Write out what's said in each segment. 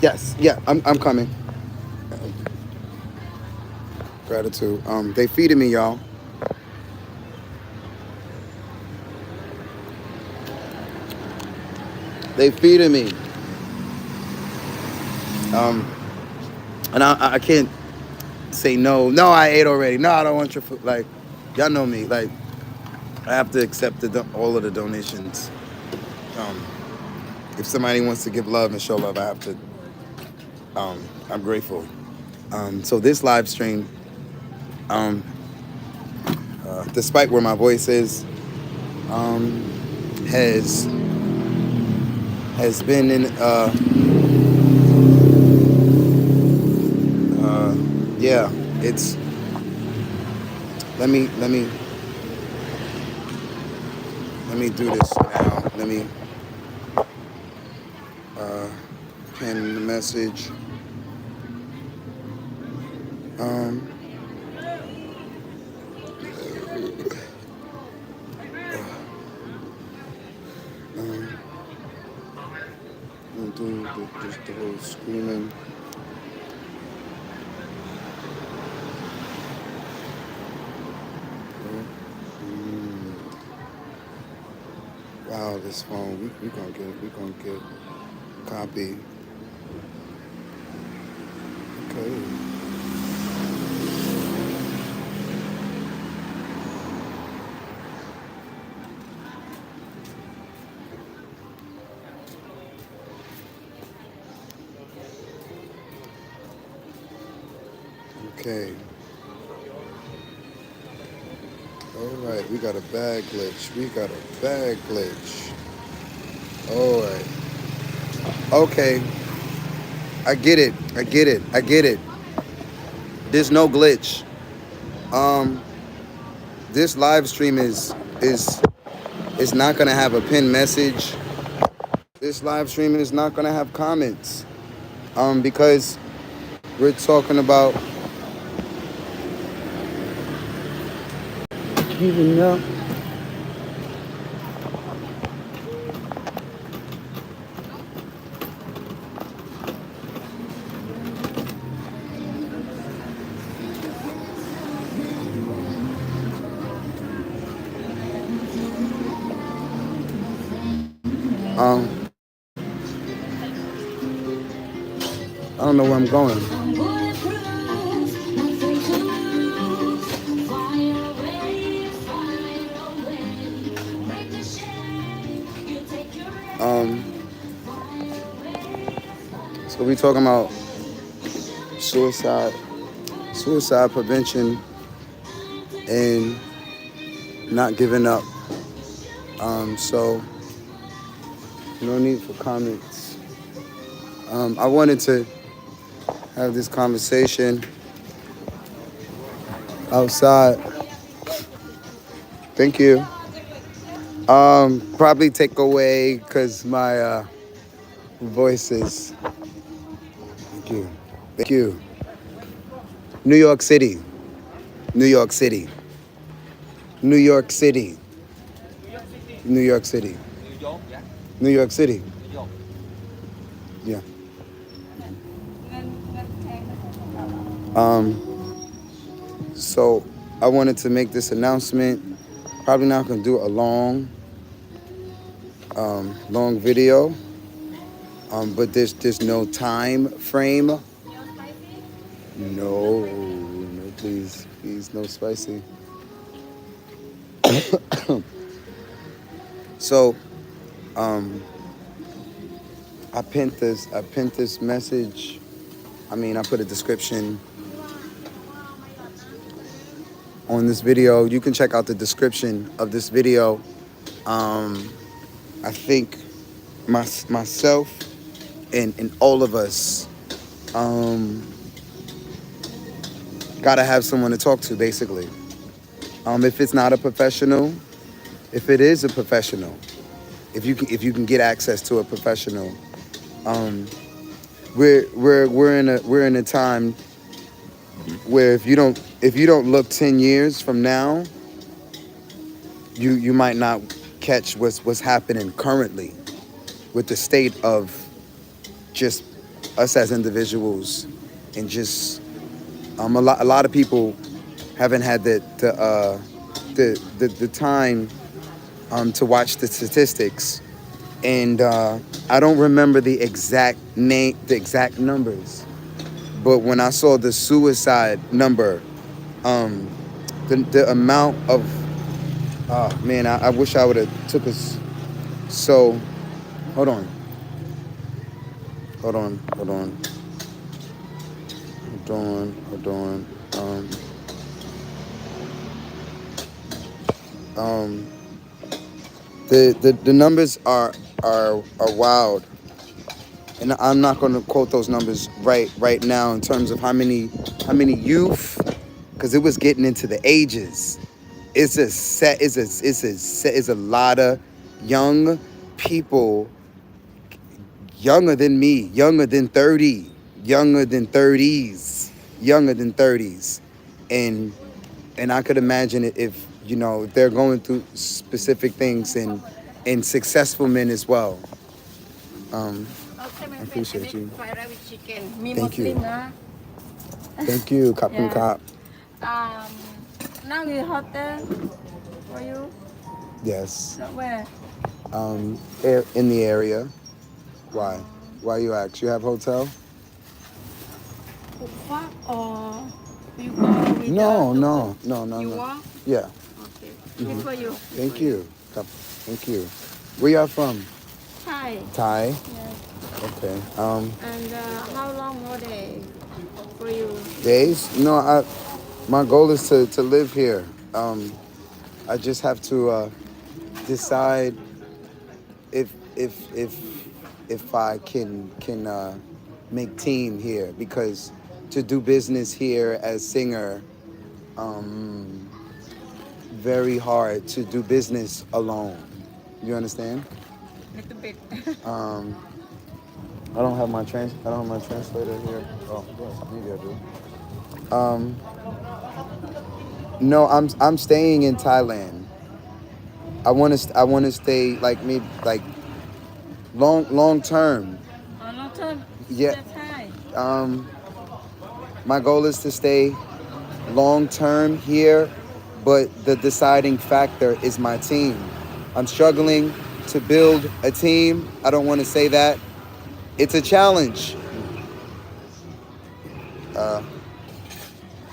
Yes, yeah, I'm coming. Gratitude. They feeding me, y'all. They feeding me. Um, and I can't say no. No, I ate already. No, I don't want your food. Like, y'all know me. Like, I have to accept all of the donations. Um, if somebody wants to give love and show love, I have to. I'm grateful. So this live stream, um, despite where my voice is, um, has been in. Yeah, it's. Let me do this now. Let me pin the message. Um, um, I'm doing just the whole screaming. Mm, wow, this phone. We gonna get copy. Okay. Okay. All right. We got a bad glitch. All right. Okay. I get it. There's no glitch. Um, this live stream is not gonna have a pinned message. This live stream is not gonna have comments. Because we're talking about even now. I don't know where I'm going. So we talking about suicide prevention, and not giving up. So no need for comments. I wanted to have this conversation outside. Thank you. Probably take away because my voice is. Thank you. Thank you. New York City. New York City. New York City. New York City. New York City. Yeah. So I wanted to make this announcement. Probably not gonna do a long video. But there's no time frame. No, please, no spicy. So, I pinned this message. I put a description on this video. You can check out the description of this video. I think myself and all of us gotta have someone to talk to, basically. If it's not a professional, if it is a professional, if you can get access to a professional, we're in a time where if you don't look 10 years from now, you might not catch what's happening currently with the state of just us as individuals, and just a lot of people haven't had the time to watch the statistics, and I don't remember the exact numbers, but when I saw the suicide number, um, the amount of man, I wish I would have took us. So hold on, hold on, hold on, hold on, hold on. Um, the numbers are wild, and I'm not going to quote those numbers right now in terms of how many youth, because it was getting into the ages. It's a lot of young people, younger than me, younger than 30, younger than 30s, younger than 30s, and I could imagine it if if they're going through specific things, and successful men as well. Um, โอเคไหม I เป็น I appreciate make you. fried rice with chicken มีมุ Thank สลิ you. มนะ Thank you. Kapun yeah Kap. um now we hotel for you Yes. not where In the area. Why? um Why you ask? You have hotel? Fuck or you go with the No, tuk-tuk no, no, no, you no. walk Yeah. okay good for you Thank you. Thank you. Where y'all from? Thai Thai. yes Okay. and how long more day for you Days? No, my goal is to live here. I just have to decide if I can make team here, because to do business here as singer, um, very hard to do business alone. You understand? little bit Um, I don't have my translator here. Oh, yes, maybe I do. No, I'm staying in Thailand. I want to stay like maybe like long term. long term Yeah. stay Thai Um, my goal is to stay long term here, but the deciding factor is my team. I'm struggling to build a team. I don't want to say that. It's a challenge. Uh,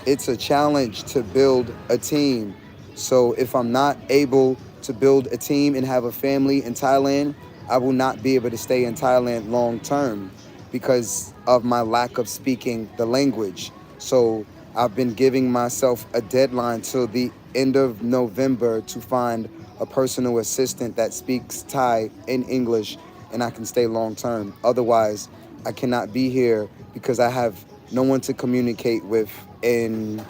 it's a challenge to build a team. So if I'm not able to build a team and have a family in Thailand, I will not be able to stay in Thailand long term because of my lack of speaking the language. So I've been giving myself a deadline till the end of November to find a personal assistant that speaks Thai in English, and I can stay long term. Otherwise, I cannot be here because I have no one to communicate with and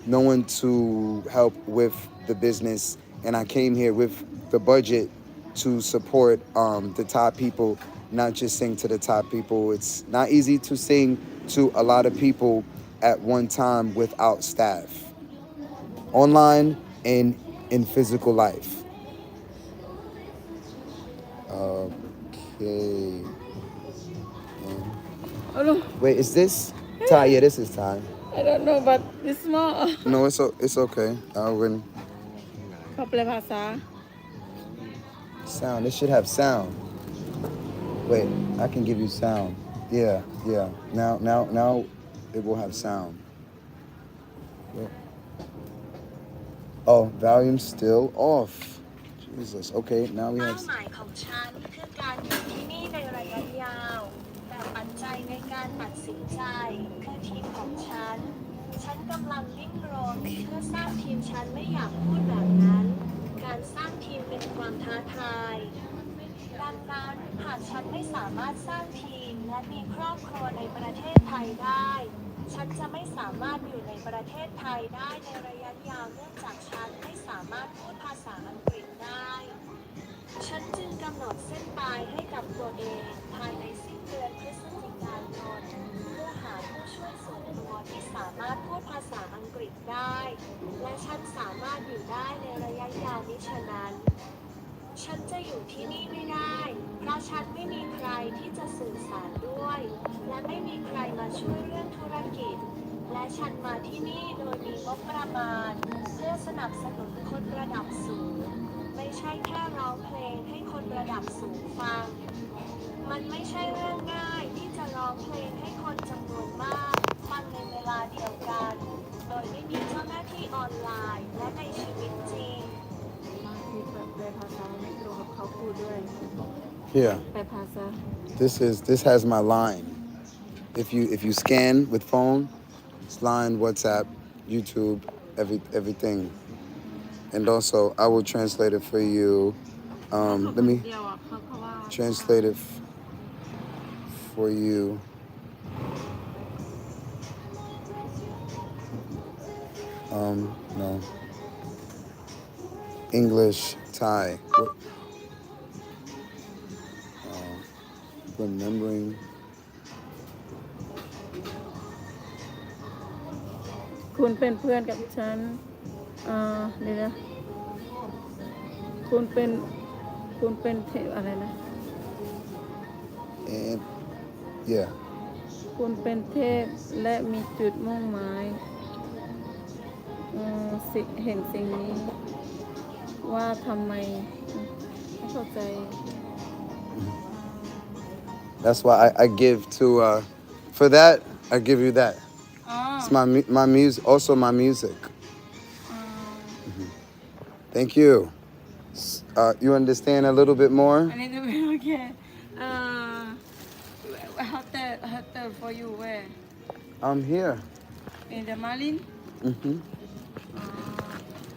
no one to help with the business. And I came here with the budget to support the top people, not just sing to the top people. It's not easy to sing to a lot of people at one time without staff, online and in physical life. Okay. oh no Wait, is this Thai? Yeah, this is Thai. I don't know but it's small No, it's okay. When เขาแปลภาษา sound, it should have sound. Wait, I can give you sound. Yeah, yeah. Now, it will have sound. Yeah. Oh, volume still off. Jesus. Okay, now we เป้า have. หมายของฉันคือการอยู่ที่นี่ในระยะยาวแต่ปัจจัยในการตัดสินใจคือทีมของฉันกำลังดิ้นรนเพื่อสร้างทีมฉันไม่อยากพูดแบบนั้นการสร้างทีมเป็นความท้าทายดังนั้นหากฉันไม่สามารถสร้างทีมและมีครอบครัวในประเทศไทยได้ฉันจะไม่สามารถอยู่ในประเทศไทยได้ในระยะยาวเนื่องจากฉันไม่สามารถพูดภาษาอังกฤษได้ ฉันจึงกำหนดเส้นตายให้กับตัวเองภายในสิ้นเดือนพฤศจิกายนเพื่อหาผู้ช่วยส่วนตัวที่สามารถพูดภาษาอังกฤษได้และฉันสามารถอยู่ได้ในระยะยาวมิฉะนั้นฉันจะอยู่ที่นี่ไม่ได้เพราะฉันไม่มีใครที่จะสื่อสารด้วยและ และไม่มีใครมาช่วยเรื่องธุรกิจและฉันมาที่นี่โดยมีงบประมาณเพื่อสนับสนุนคนระดับสูงไม่ใช่แค่ร้องเพลงให้คนระดับสูงฟังมันไม่ใช่เรื่องง่ายที่จะร้องเพลงให้คนจำนวนมากฟังในเวลาเดียวกันโดยไม่มีเจ้าหน้าที่ออนไลน์และในชีวิตจริง บางทีแปลภาษาไม่ตรงกับเขาพูดด้วย Here, แปลภาษา this has my line. If you scan with phone, it's line, WhatsApp, YouTube, everything. And also, I will translate it for you. Let me เดียวอ่ะเขาว่า translate it for you. No. English, Thai. Remembering. คุณเป็นเพื่อนกับฉันเดี๋ยวนะคุณเป็นเทพอะไรนะ And yeah. คุณเป็นเทพและมีจุดมุ่งหมายเห็นสิ่งนี้ว่าทำไมไม่เข้าใจ That's why I give to for that I give you that. อ๋อ It's my music, also my music. Thank you. You understand a little bit more? อันนี้จะเป็นโอเคhotel for you where I'm here. in the Marlin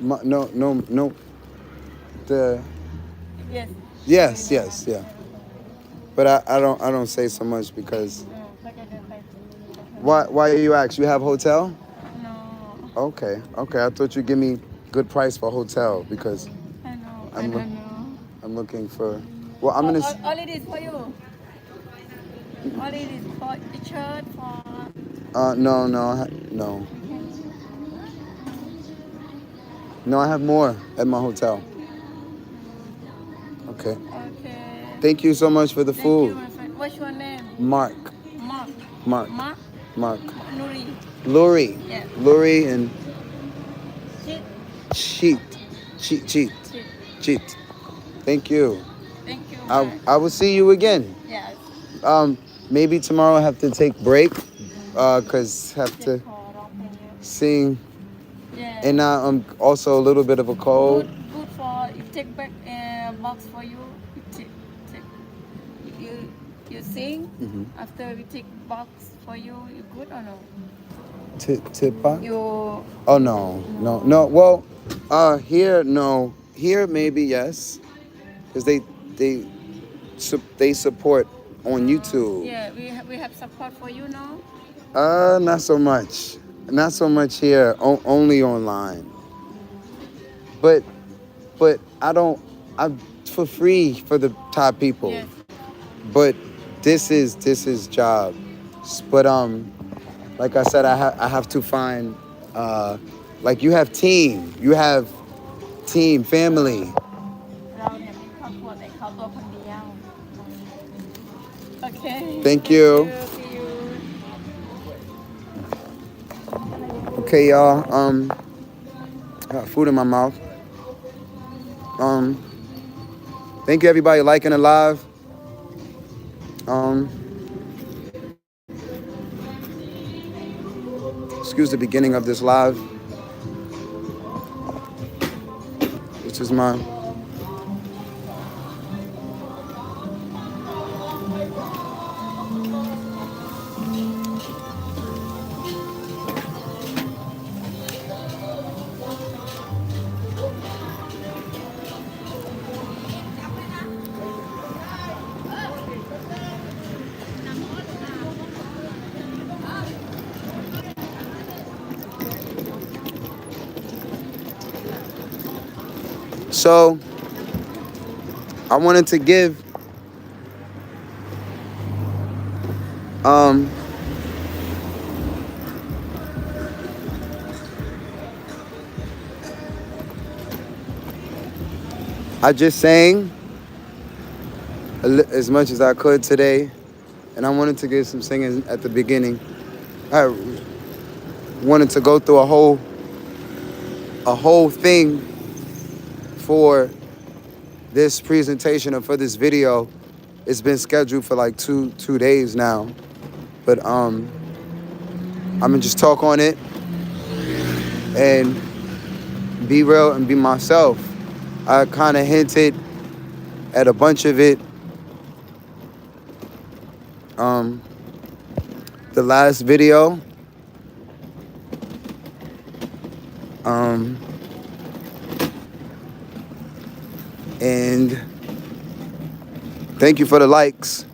No. The yes yes. But I don't say so much because เขาจะเดินไป why you ask? You have hotel? no Okay. I thought you'd give me good price for hotel because I know I I'm don't know I'm looking for. Well, I'm gonna. all it is for you all it is for the shirt for No, I have more at my hotel. Okay. Thank you so much for the Thank food. you, my friend. What's your name? Mark. Mark. Nuri. Lori. Yeah. Lori and Cheat. Cheat. Thank you. Thank you. I will see you again. Yes. Maybe tomorrow I have to take break, cause have to ขอร้องเพลงเยอะ sing, Yeah. and now I'm also a little bit of a cold. Good for you take back box for you. You sing after we take box for you. You good or no? Tipa? You Oh no. Well, here no. Here maybe yes, cause they support on YouTube. yeah we have support for you now. Not so much. Not so much here. Only online. But I'm for free for the top people. Yes. But this is job. But like I said, I have to find like you have team family. เราเนี่ยมีครอบครัวแต่เขาตัวคนเดียว Okay. Thank you. See you. Okay, y'all. I got food in my mouth. Thank you everybody liking it live. Excuse the beginning of this live. This is my So I wanted to give I just sang as much as I could today. and I wanted to get some singing at the beginning. I wanted to go through a whole thing for this presentation or for this video. It's been scheduled for like two days now, but I'm gonna just talk on it and be real and be myself. I kind of hinted at a bunch of it the last video. And thank you for the likes.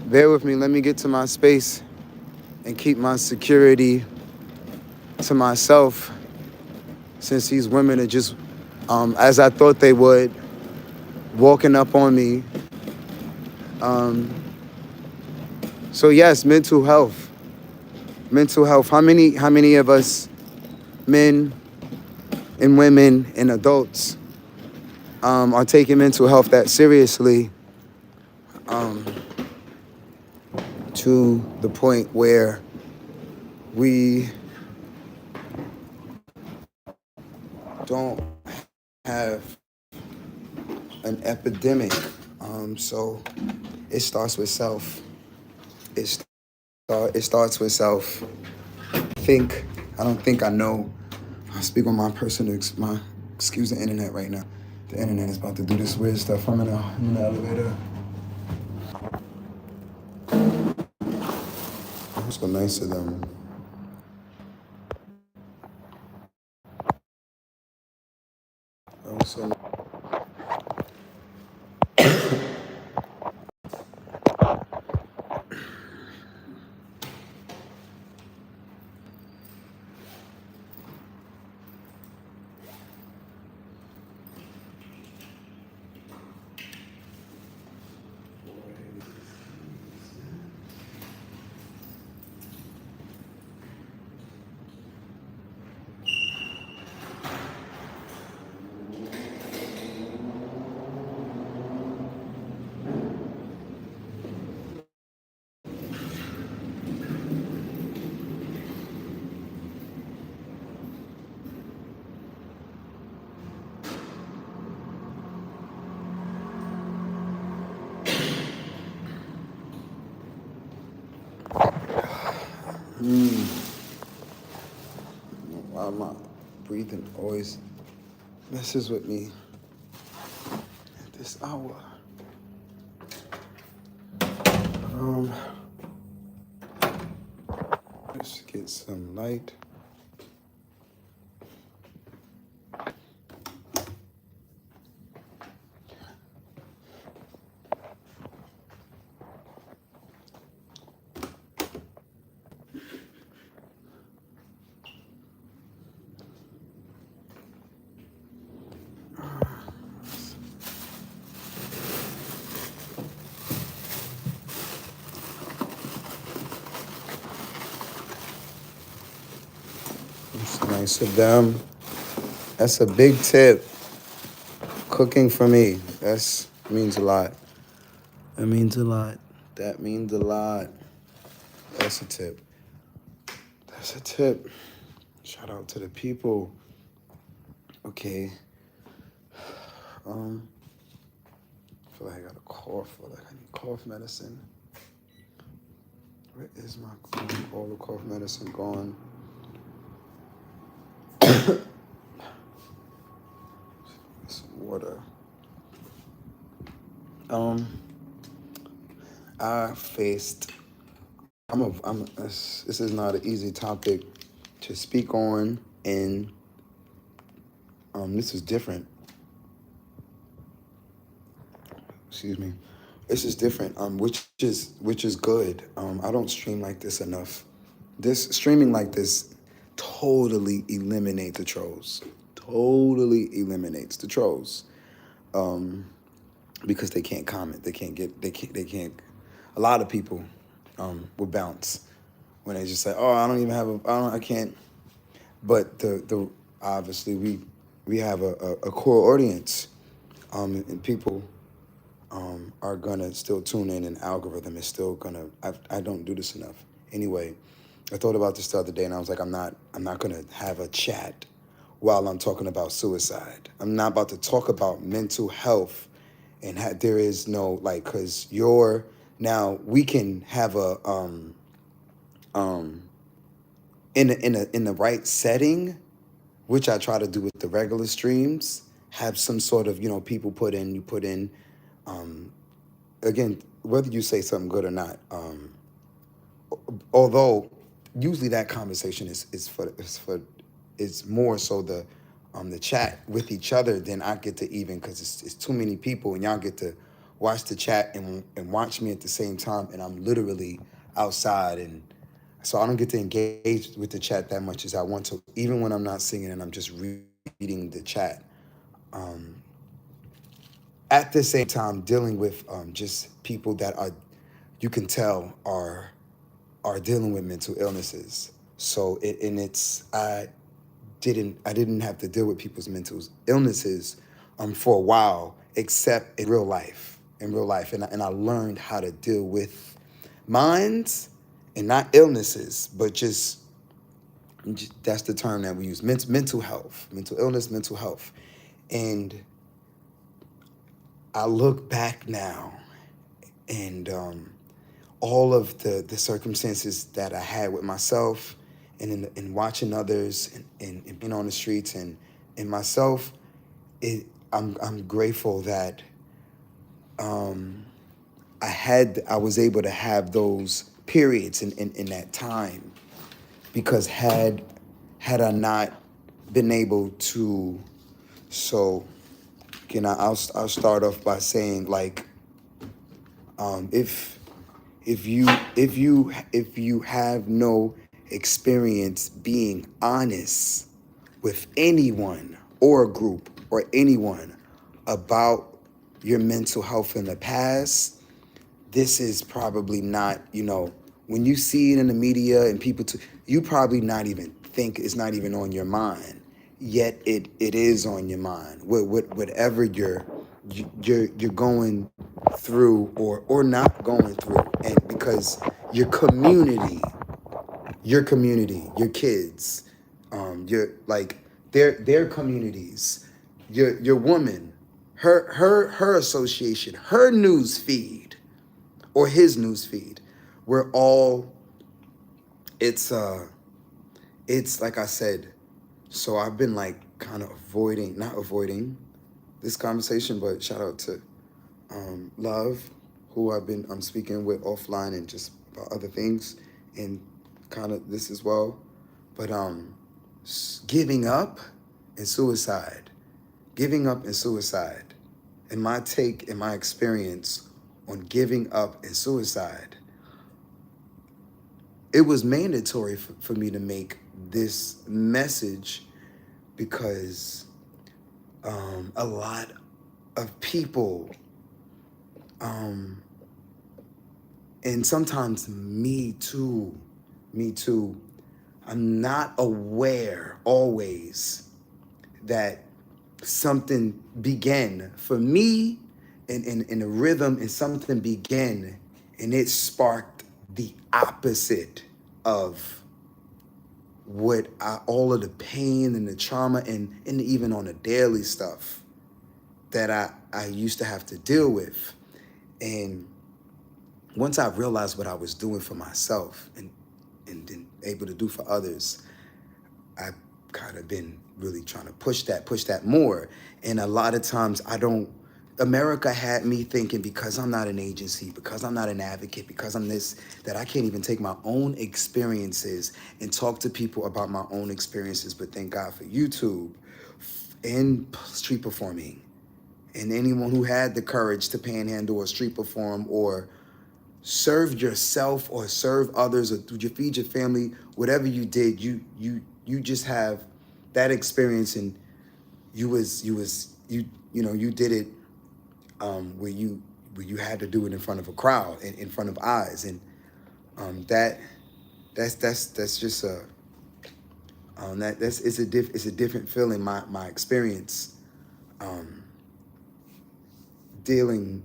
Bear with me. Let me get to my space and keep my security to myself, since these women are just, as I thought they would, walking up on me. So yes, mental health. Mental health. How many of us, men and women and adults, are taking mental health that seriously, to the point where we don't have an epidemic. So it starts with self. It starts with self. I don't think I know. I speak on my personal, excuse the internet right now. The internet is about to do this weird stuff. I'm in the elevator. I'm so nice to them. I'm so why my breathing always messes with me at this hour. Let's get some light. It's nice of them. That's a big tip. Cooking for me. That means a lot. That means a lot. That means a lot. That's a tip. That's a tip. Shout out to the people. Okay. I feel like I got a cough. I feel like I need cough medicine. Where is my all the cough medicine gone? Some water. I faced. This is not an easy topic to speak on, and this is different. Excuse me. This is different. Which is good. I don't stream like this enough. Streaming like this totally eliminates the trolls. Totally eliminates the trolls. Because they can't comment. They can't. A lot of people will bounce when they just say, "Oh, I don't even have I can't." But the obviously we have a core audience, and people are gonna still tune in, and algorithm is still gonna. I don't do this enough. Anyway, I thought about this the other day, and I was like, I'm not gonna have a chat while I'm talking about suicide. I'm not about to talk about mental health, and there is no like, cause you're now we can have a um in the right setting, which I try to do with the regular streams. Have some sort of people you put in um again, whether you say something good or not, although usually that conversation is more so the chat with each other than I get to, even because it's too many people and y'all get to watch the chat and watch me at the same time, and I'm literally outside, and so I don't get to engage with the chat that much as I want to, even when I'm not singing and I'm just reading the chat. Um, at the same time, dealing with just people that are, you can tell are dealing with mental illnesses. So I didn't have to deal with people's mental illnesses for a while, except in real life. And I learned how to deal with minds, and not illnesses, but just that's the term that we use, mental health, mental illness, mental health. And I look back now, and all of the circumstances that I had with myself, and in watching others, and being on the streets, and myself, I'm grateful that I was able to have those periods in that time, because had I not been able to, so again, I'll start off by saying, like, if you have no experience being honest with anyone or a group or anyone about your mental health in the past, this is probably not, when you see it in the media and people, you probably not even think, it's not even on your mind. Yet it is on your mind. Whatever you're going through, or not going through, and because your community, your kids, your, like, their communities, your woman, her association, her news feed, or his news feed, we're all, it's like I said. So I've been like kind of not avoiding this conversation, but shout out to Love, who I'm speaking with offline, and just about other things, and kind of this as well. But giving up and suicide, and my take and my experience on giving up and suicide, it was mandatory for me to make this message, because a lot of people, and sometimes me too, I'm not aware always that something began for me in a rhythm, and something began, and it sparked the opposite of what all of the pain and the trauma, and even on the daily stuff that I used to have to deal with. And once I realized what I was doing for myself, and then able to do for others, I've kind of been really trying to push that more. And a lot of times America had me thinking, because I'm not an agency, because I'm not an advocate, because I'm this, that I can't even take my own experiences and talk to people about my own experiences. But thank God for YouTube and street performing, and anyone who had the courage to panhandle or street perform, or serve yourself, or serve others, or you feed your family, whatever you did, you just have that experience, and you did it where you had to do it in front of a crowd, in front of eyes, and that's just it's a different feeling. My experience dealing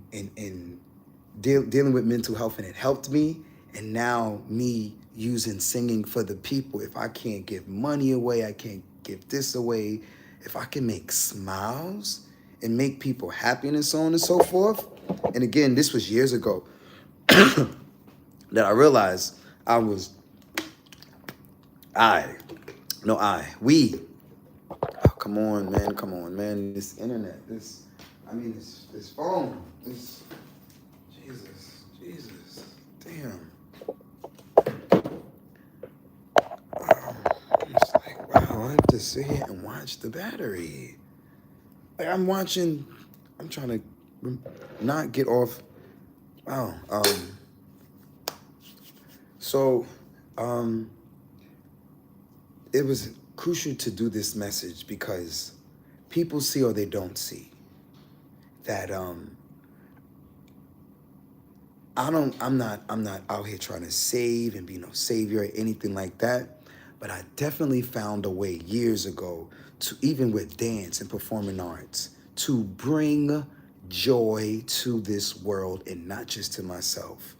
dealing with mental health, and it helped me. And now me using singing for the people. If I can't give money away, I can't give this away. If I can make smiles and make people happy and so on and so forth. And again, this was years ago that I realized we. Oh, come on, man. This internet, this phone, Jesus, damn. I'm just like, wow, I have to sit here and watch the battery. Like I'm trying to not get off. Wow. So, it was crucial to do this message because people see or they don't see that I'm not out here trying to save and be no savior or anything like that, but I definitely found a way years ago to, even with dance and performing arts, to bring joy to this world and not just to myself.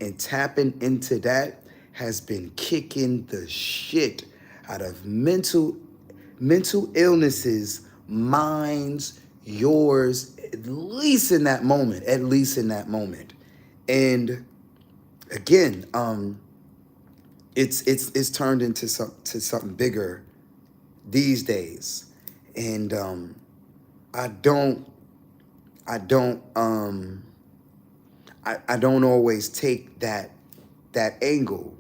And tapping into that has been kicking the shit out of mental illnesses, mine's, yours, at least in that moment. And again, it's turned into something bigger these days. And I don't always take that angle.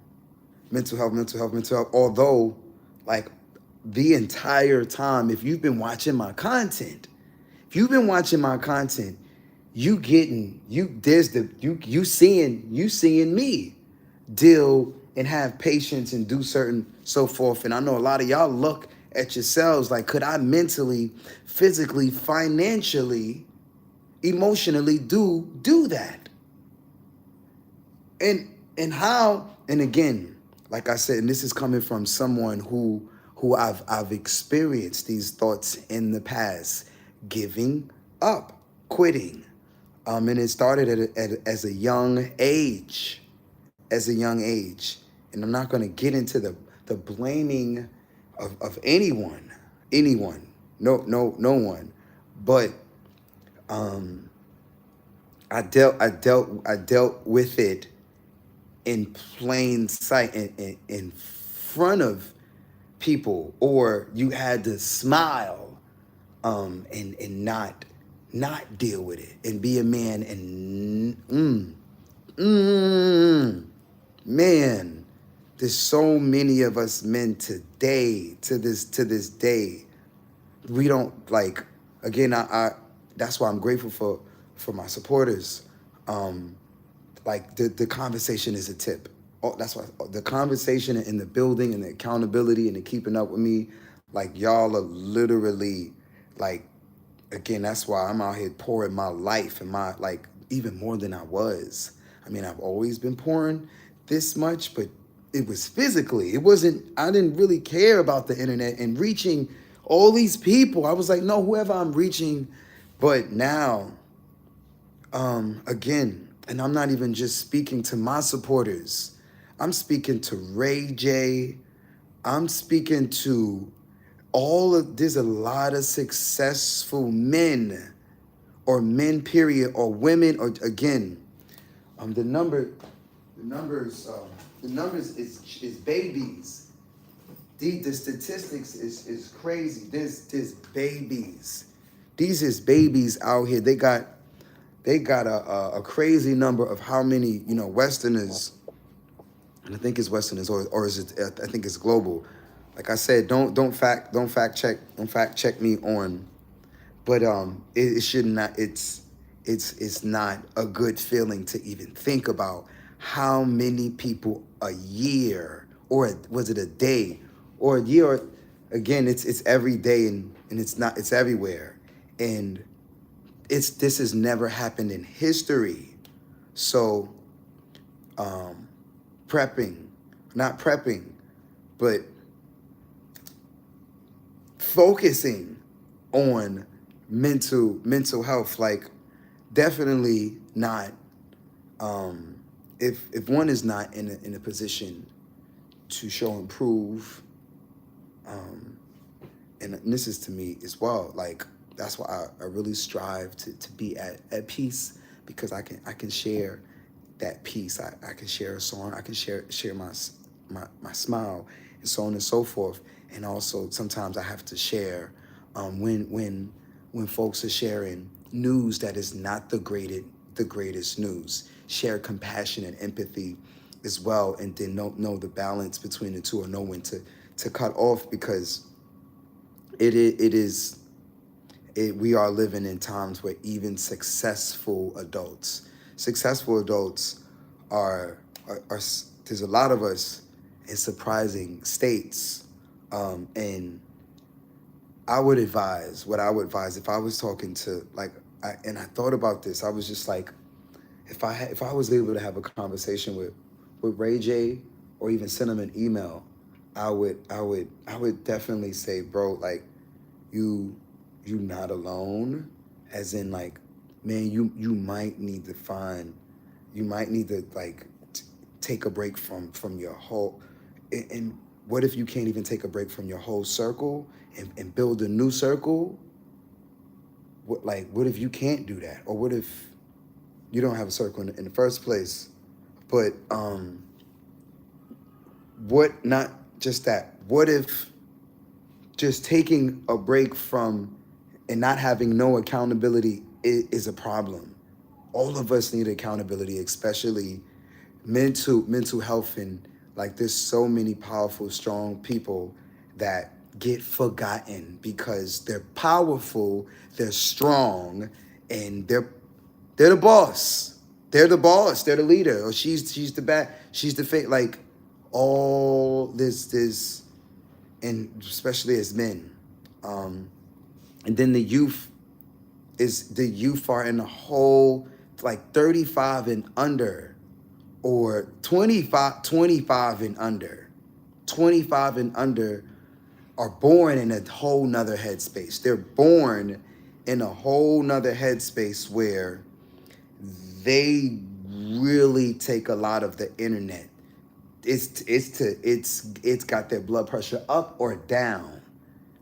Mental health. Although, like, the entire time, if you've been watching my content, you seeing me deal and have patience and do certain so forth. And I know a lot of y'all look at yourselves like, could I mentally, physically, financially, emotionally do that? And how, and again, like I said, and this is coming from someone who I've experienced these thoughts in the past, giving up, quitting. And it started as a young age. And I'm not going to get into the blaming of anyone, no one. But I dealt with it in plain sight, in front of people, or you had to smile and not deal with it and be a man. And man, there's so many of us men today, to this day, we don't, like, again, I that's why I'm grateful for my supporters. Like the conversation is a tip. That's why the conversation in the building and the accountability and the keeping up with me, like, y'all are literally, like, again, that's why I'm out here pouring my life and my, like, even more than I was. I mean, I've always been pouring this much, but it was physically. It wasn't, I didn't really care about the internet and reaching all these people. I was like, no, whoever I'm reaching. But now, again, and I'm not even just speaking to my supporters. I'm speaking to Ray J. I'm speaking to there's a lot of successful men, or men period, or women, or again, the numbers is babies. The statistics is crazy. There's babies. These is babies out here. They got a crazy number of how many, Westerners, and I think it's Westerners, or is it? I think it's global. Like I said, don't fact check me on, but it should not. It's not a good feeling to even think about how many people a year, or was it a day, or a year? Or, again, it's every day, and it's everywhere, and this has never happened in history. So, not prepping, but focusing on mental health. Like, definitely not, if one is not in a position to show improve, and this is to me as well, like that's why I really strive to be at peace, because I can share that peace. I can share a song, I can share my smile, and so on and so forth. And also sometimes I have to share, when folks are sharing news that is not the greatest news. Share compassion and empathy as well, and then know the balance between the two, or know when to cut off, because we are living in times where even successful adults are there's a lot of us in surprising states, and I would advise if I was talking to, like, and I thought about this, I was just like, if I was able to have a conversation with Ray J, or even send him an email, I would definitely say, bro, like, you not alone, as in, like, man, you might need to like take a break from your whole, and what if you can't even take a break from your whole circle and build a new circle? What if you can't do that? Or what if you don't have a circle in the first place? But what, not just that, what if just taking a break from and not having no accountability is a problem? All of us need accountability, especially mental health. And like, there's so many powerful, strong people that get forgotten because they're powerful, they're strong, and they're the boss. They're the boss. They're the leader. Or she's the fake. Like, all this, and especially as men, and then the youth are in a whole, like, 35 and under, or 25 and under. 25 and under are born in a whole nother headspace. They're born in a whole nother headspace where they really take a lot of the internet. It's got their blood pressure up or down.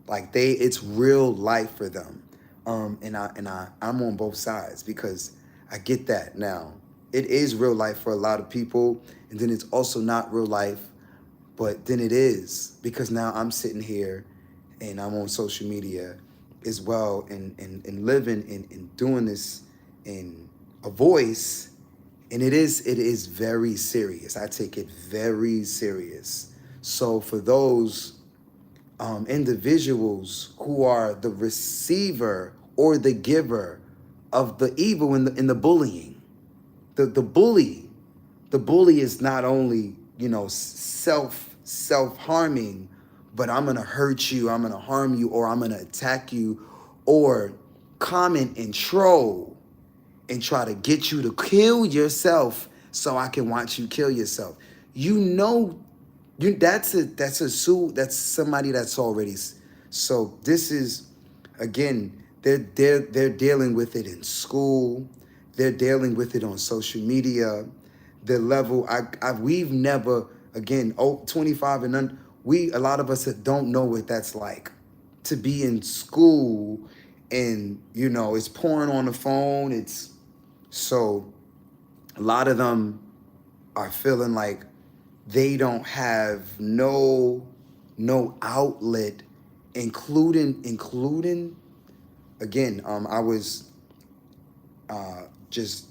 Like, it's real life for them. And I'm on both sides, because I get that now. It is real life for a lot of people, and then it's also not real life, but then it is, because now I'm sitting here and I'm on social media as well, and living and doing this in a voice, and it is very serious. I take it very serious. So for those individuals who are the receiver or the giver of the evil in the bullying, the bully is not only, self-harming, but I'm gonna hurt you, I'm gonna harm you, or I'm gonna attack you, or comment and troll and try to get you to kill yourself so I can watch you kill yourself. That's somebody that's already. So this is, again, they're dealing with it in school, they're dealing with it on social media. The level we've never, again, 25 and under, a lot of us don't know what that's like to be in school, and it's pouring on the phone. So a lot of them are feeling like they don't have no outlet, including again, I was just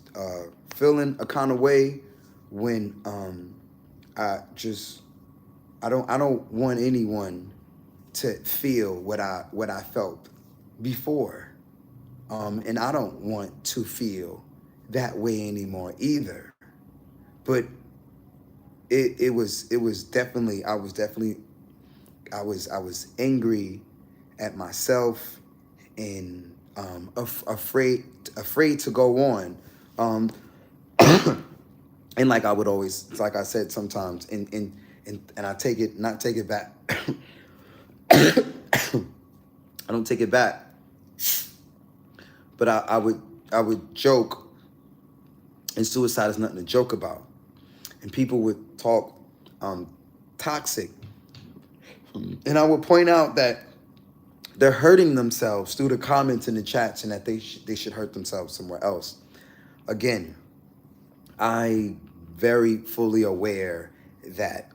feeling a kind of way when I don't want anyone to feel what I felt before, and I don't want to feel that way anymore either. But it was definitely, I was angry at myself, and afraid to go on, and like I would always, like I said, sometimes, and I not take it back. I don't take it back, but I would would joke, and suicide is nothing to joke about. And people would talk toxic. And I would point out that they're hurting themselves through the comments in the chats, and that they should hurt themselves somewhere else. Again, I very fully aware that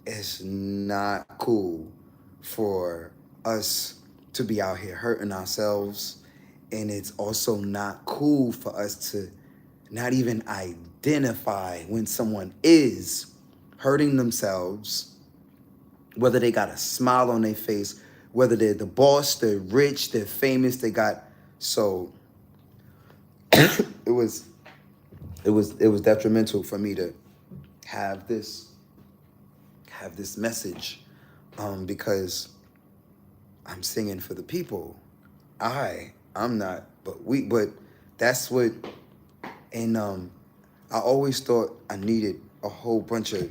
it's not cool for us to be out here hurting ourselves, and it's also not cool for us to not even identify when someone is hurting themselves, whether they got a smile on their face, whether they're the boss, they're rich, they're famous, they got, so it was detrimental for me to have this message, because I'm singing for the people. I'm not, but that's what, and I always thought I needed a whole bunch of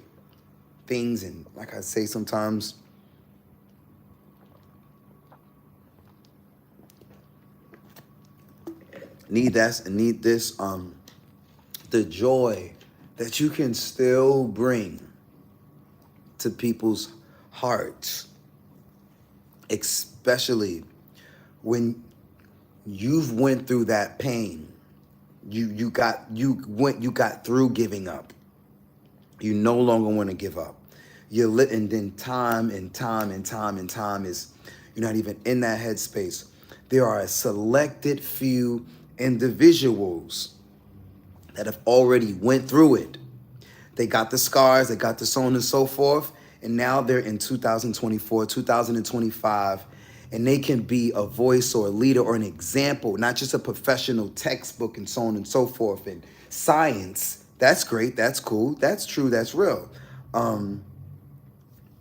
things, and like I say sometimes, need this, the joy that you can still bring to people's hearts, especially when you've went through that pain. You got through giving up. You no longer want to give up. And then time is, you're not even in that headspace. There are a selected few individuals that have already went through it. They got the scars, they got the so on and so forth, and now they're in 2024, 2025, and they can be a voice or a leader or an example, not just a professional textbook and so on and so forth. And science, that's great, that's cool, that's true, that's real.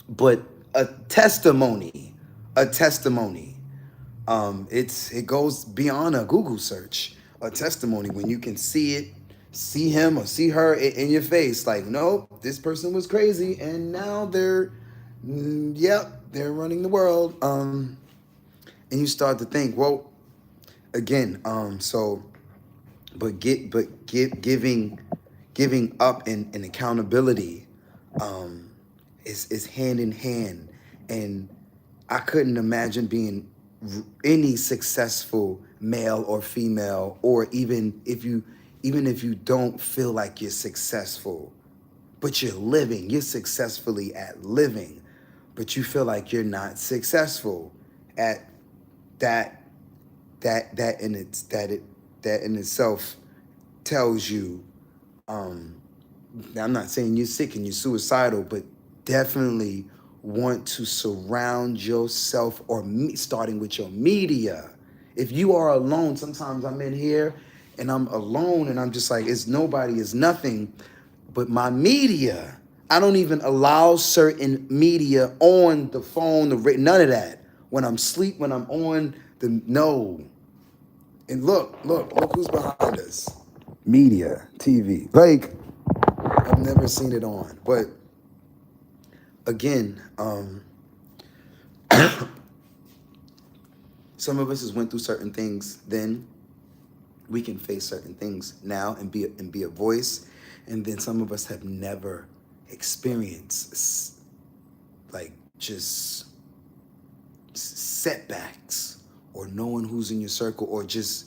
But a testimony, it goes beyond a Google search. A testimony, when you can see him or see her in your face, like, nope, this person was crazy, and now they're running the world. And you start to think, well, again, giving up and accountability is hand in hand. And I couldn't imagine being any successful male or female, or even if you don't feel like you're successful, but you're successfully at living, but you feel like you're not successful at that in itself tells you, I'm not saying you're sick and you're suicidal, but definitely want to surround yourself, or starting with your media. If you are alone, sometimes I'm in here and I'm alone and I'm just like, it's nobody, it's nothing. But my media, I don't even allow certain media on the phone, none of that. When I'm asleep, when I'm on no. And look who's behind us. Media, TV. Like, I've never seen it on. But again, some of us has went through certain things then. We can face certain things now and be a voice. And then some of us have never experienced like just setbacks, or knowing who's in your circle, or just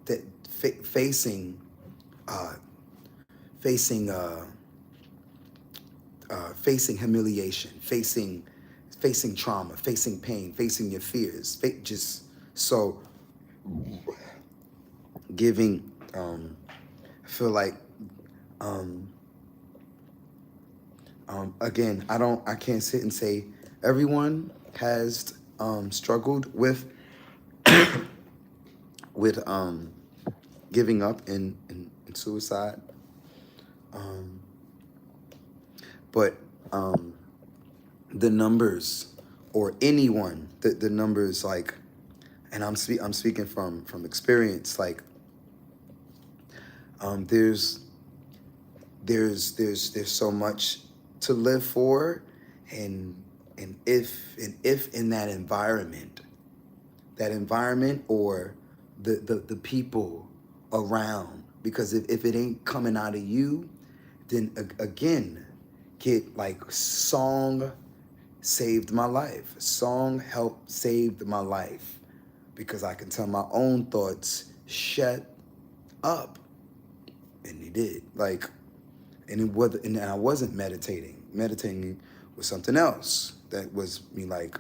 that facing humiliation, facing trauma, facing pain, facing your fears, just so giving. I feel like again, I can't sit and say everyone has struggled with giving up and suicide, but the numbers, or anyone, the numbers, like, and I'm speaking from experience, like, there's so much to live for, and if in that environment, or the people around, because if it ain't coming out of you, then again, get like song saved my life. Song helped saved my life, because I can tell my own thoughts, shut up. And he did. Like, and it was, and I wasn't meditating. Meditating was something else. That was me, like,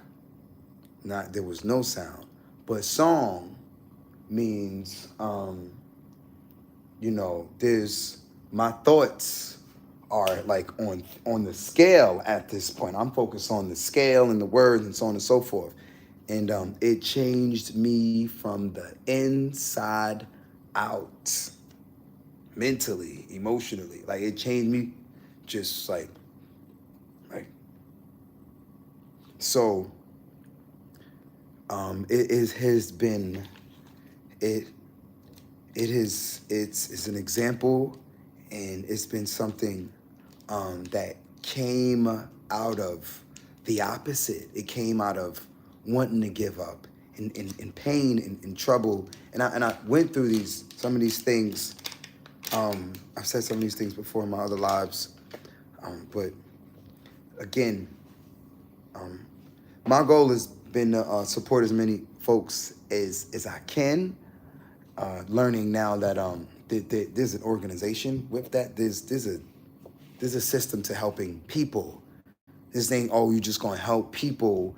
not, there was no sound. But song means, there's, my thoughts are like on the scale at this point. I'm focused on the scale and the words and so on and so forth. And it changed me from the inside out, mentally, emotionally. Like, it changed me just like so. It has been, it's an example, and it's been something that came out of the opposite. It came out of wanting to give up, in pain, in trouble, and I went through some of these things. I've said some of these things before in my other lives, but again, my goal has been to support as many folks as I can. Learning now that there's an organization with that. There's a system to helping people. This ain't, oh, you just gonna help people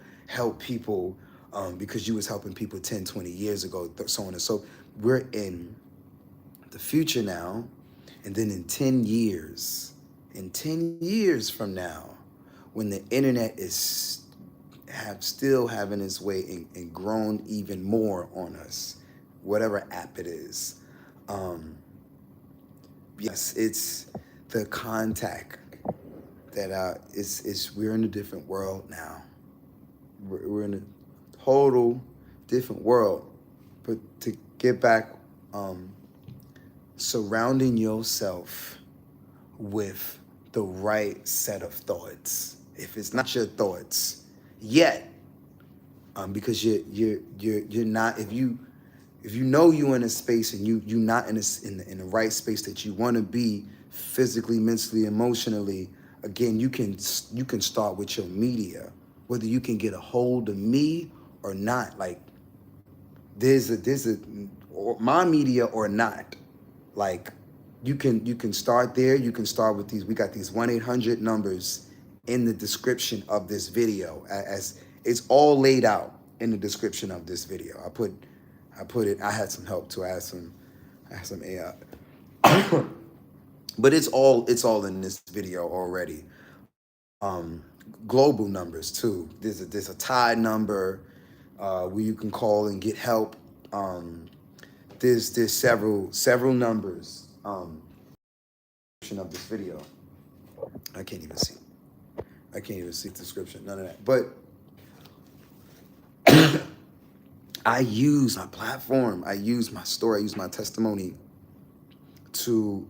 because you was helping people 10, 20 years ago, so on and so. We're in the future now, and then in 10 years from now, when the internet is still having its way and grown even more on us, whatever app it is, yes, it's the contact that we're in a different world now. We're in a total different world. But to get back, surrounding yourself with the right set of thoughts. If it's not your thoughts yet, because you're not, if you know you're in a space and you're not in the right space that you want to be physically, mentally, emotionally, again, you can start with your media, whether you can get a hold of me or not. Like, there's or my media or not. Like, you can start there. You can start with these. We got these 1-800 numbers in the description of this video. As it's all laid out in the description of this video. I put it. I had some help too. I had some AI. But it's all in this video already. Global numbers too. There's a Thai number where you can call and get help. There's several numbers of this video. I can't even see the description. None of that. But I use my platform. I use my story. I use my testimony to.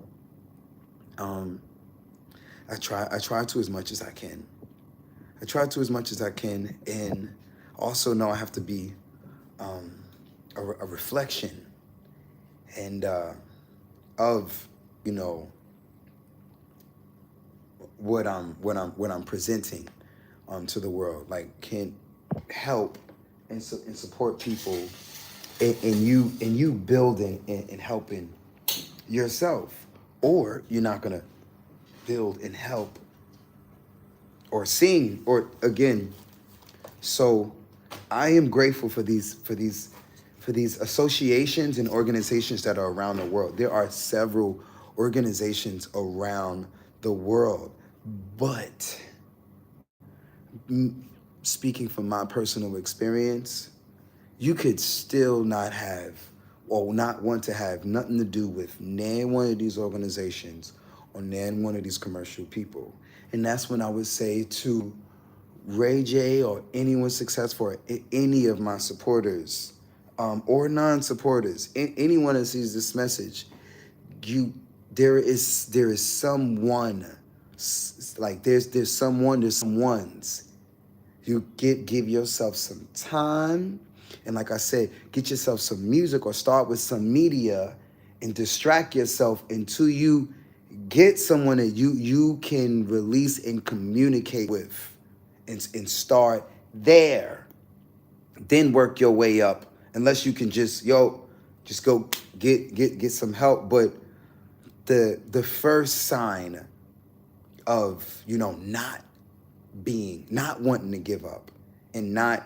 I try to as much as I can. And also know I have to be a reflection and of what I'm presenting to the world. Like, can help and support people, and you building and helping yourself, or you're not gonna build and help or sing, or again. So I am grateful for these associations and organizations that are around the world. There are several organizations around the world, but speaking from my personal experience, you could still not have or not want to have nothing to do with nan one of these organizations or nan one of these commercial people. And that's when I would say to Ray J or anyone successful, or any of my supporters or non-supporters, anyone that sees this message, there is someone, like there's someones. You give yourself some time, and like I said, get yourself some music or start with some media and distract yourself until you get someone that you can release and communicate with, and start there. Then work your way up, unless you can just go get some help. But the first sign of not wanting to give up, and not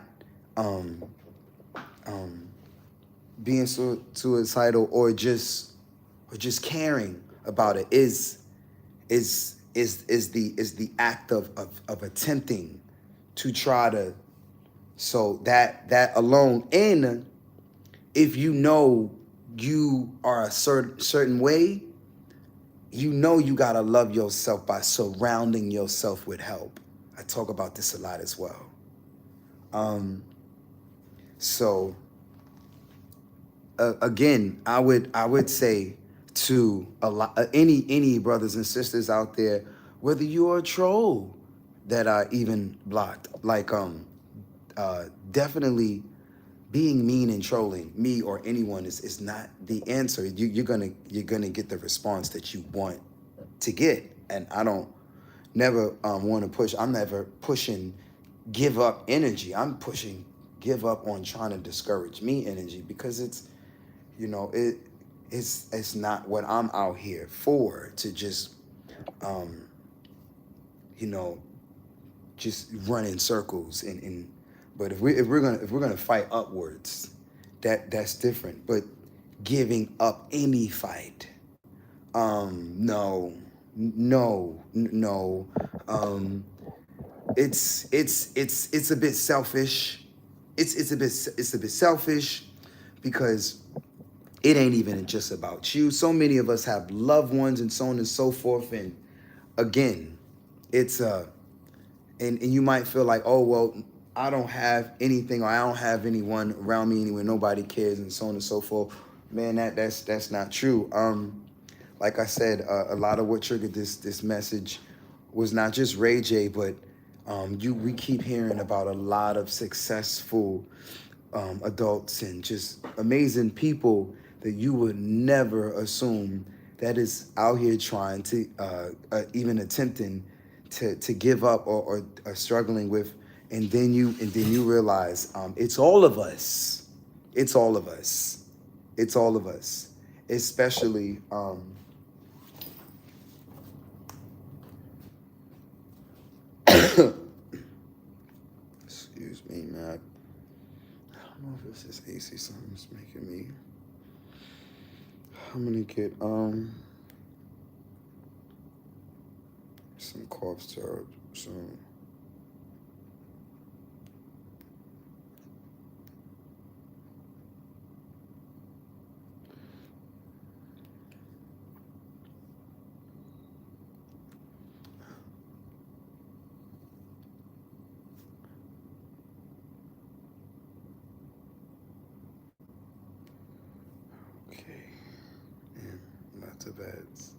being suicidal, or just caring about it, is the act of attempting to try to. So that alone, and if you know you are a certain way, you gotta love yourself by surrounding yourself with help. I talk about this a lot as well. So again, I would say to any brothers and sisters out there, whether you're a troll that are even blocked, like definitely being mean and trolling me or anyone is not the answer. You're gonna get the response that you want to get, and I don't never want to push. I'm never pushing give up energy. I'm pushing give up on trying to discourage me energy, because it's it's not what I'm out here for, to just just run in circles. And but if we're gonna fight upwards, that's different. But giving up any fight, no. It's a bit selfish. It's a bit selfish, because it ain't even just about you. So many of us have loved ones and so on and so forth. And again, it's and you might feel like, oh well, I don't have anything, or I don't have anyone around me anyway, nobody cares, and so on and so forth. Man, that's not true. Like I said, a lot of what triggered this message was not just Ray J, but we keep hearing about a lot of successful adults and just amazing people that you would never assume that is out here trying to even attempting to give up, or struggling with, and then you realize it's all of us. It's all of us. It's all of us, especially. Excuse me, man. I don't know if it's this AC something's making me. I'm gonna get some cough syrup soon. Okay, and lots of ads.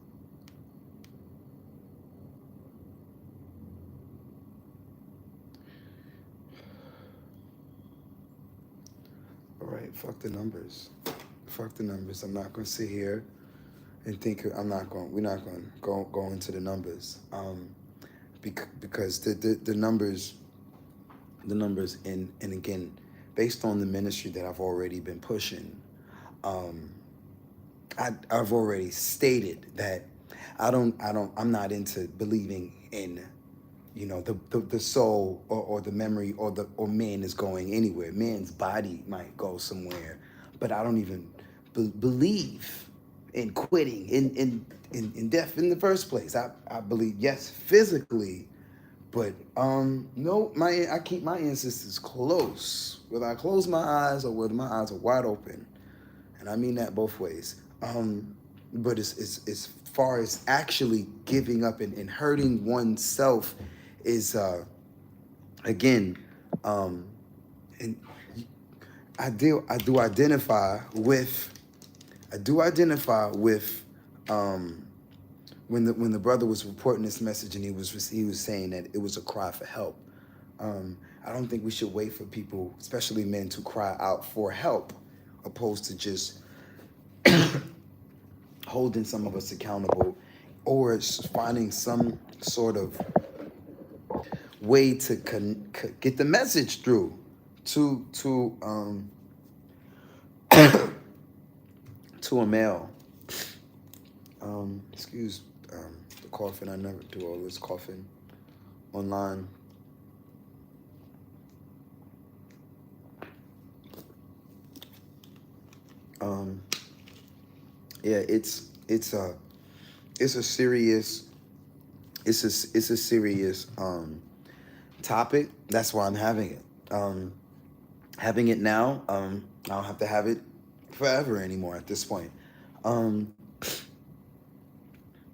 All right, fuck the numbers. Fuck the numbers. I'm not gonna sit here and think we're not gonna go into the numbers. Because the numbers, and again, based on the ministry that I've already been pushing, I've already stated that I'm not into believing in the soul, or the memory, or man is going anywhere. Man's body might go somewhere, but I don't even believe in quitting in death in the first place. I believe, yes, physically, but no, I keep my ancestors close, whether I close my eyes or whether my eyes are wide open, and I mean that both ways. But as far as actually giving up and hurting oneself is again, and I do identify with when the brother was reporting this message, and he was saying that it was a cry for help. I don't think we should wait for people, especially men, to cry out for help, opposed to just holding some of us accountable, or finding some sort of way to get the message through to to a male. Excuse the coughing. I never do all this coughing online. Yeah, it's a serious topic. That's why I'm having it. Having it now, I don't have to have it forever anymore at this point.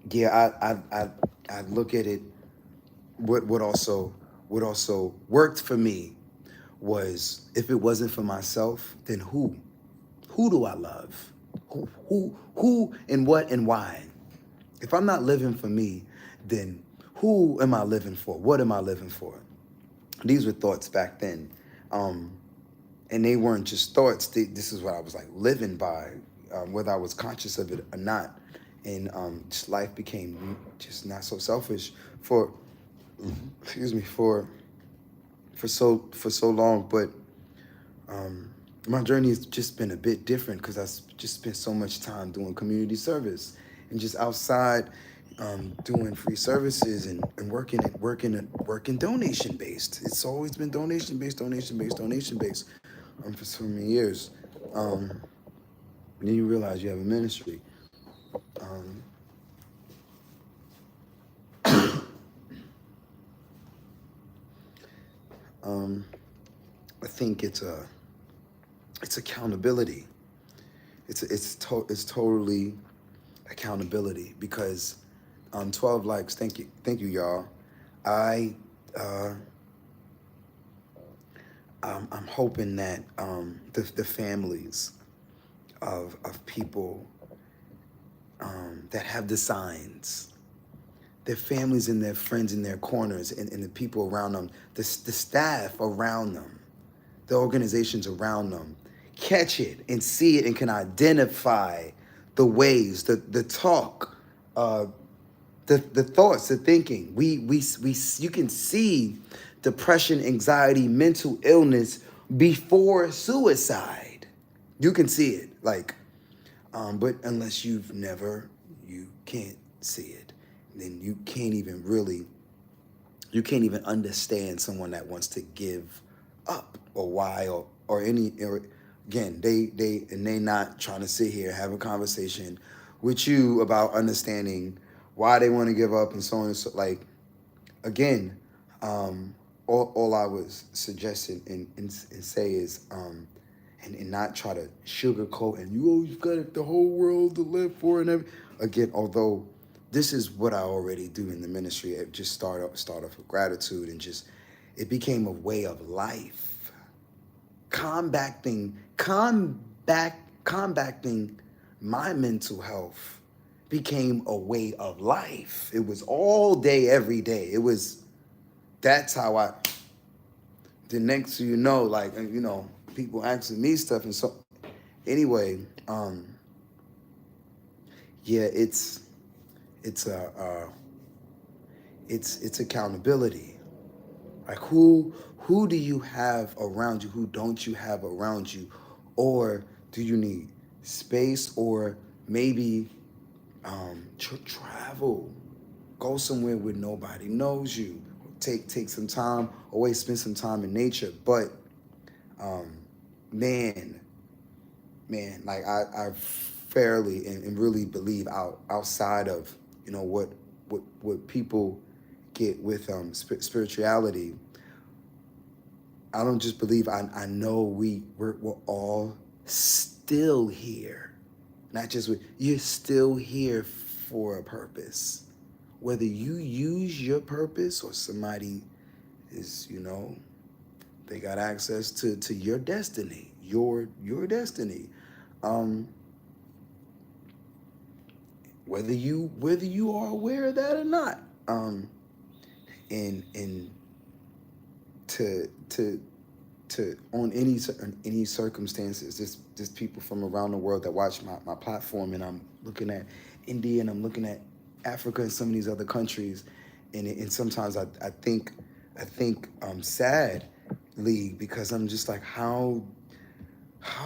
Yeah, I look at it. What also worked for me was, if it wasn't for myself, then who? Who do I love? Who and what and why? If I'm not living for me, then who am I living for? What am I living for? These were thoughts back then. And they weren't just thoughts. This is what I was like living by, whether I was conscious of it or not. And just life became just not so selfish for so long. But my journey has just been a bit different, because I've just spent so much time doing community service and just outside doing free services and working donation based. It's always been donation based for so many years. Then you realize you have a ministry. I think it's accountability. It's totally accountability, because 12 likes. Thank you, y'all. I'm hoping that the families of people that have the signs, their families and their friends in their corners, and the people around them, the staff around them, the organizations around them, catch it and see it and can identify the ways, the talk, the thoughts, the thinking. You can see depression, anxiety, mental illness before suicide. You can see it, but unless you can't see it. Then you can't even understand someone that wants to give up, or why, or again, they not trying to sit here and have a conversation with you about understanding why they want to give up and so on and so. Again, all I was suggesting and say is and not try to sugarcoat and you've got the whole world to live for and everything. Again, although this is what I already do in the ministry. It just start off with gratitude, and just it became a way of life. Combating my mental health became a way of life. It was all day, every day. That's how the next thing you know, people asking me stuff. And so anyway, yeah, it's accountability. Who do you have around you? Who don't you have around you? Or do you need space, or maybe travel, go somewhere where nobody knows you, take some time away, spend some time in nature. But man, I fairly and really believe outside of what people get with spirituality. I don't just believe, I know we're all still here. Not just you're still here for a purpose. Whether you use your purpose or somebody is, they got access to your destiny, your destiny. Whether you are aware of that or not. And to on any circumstances. There's people from around the world that watch my platform, and I'm looking at India and I'm looking at Africa and some of these other countries, and sometimes I think sadly, because I'm just like, how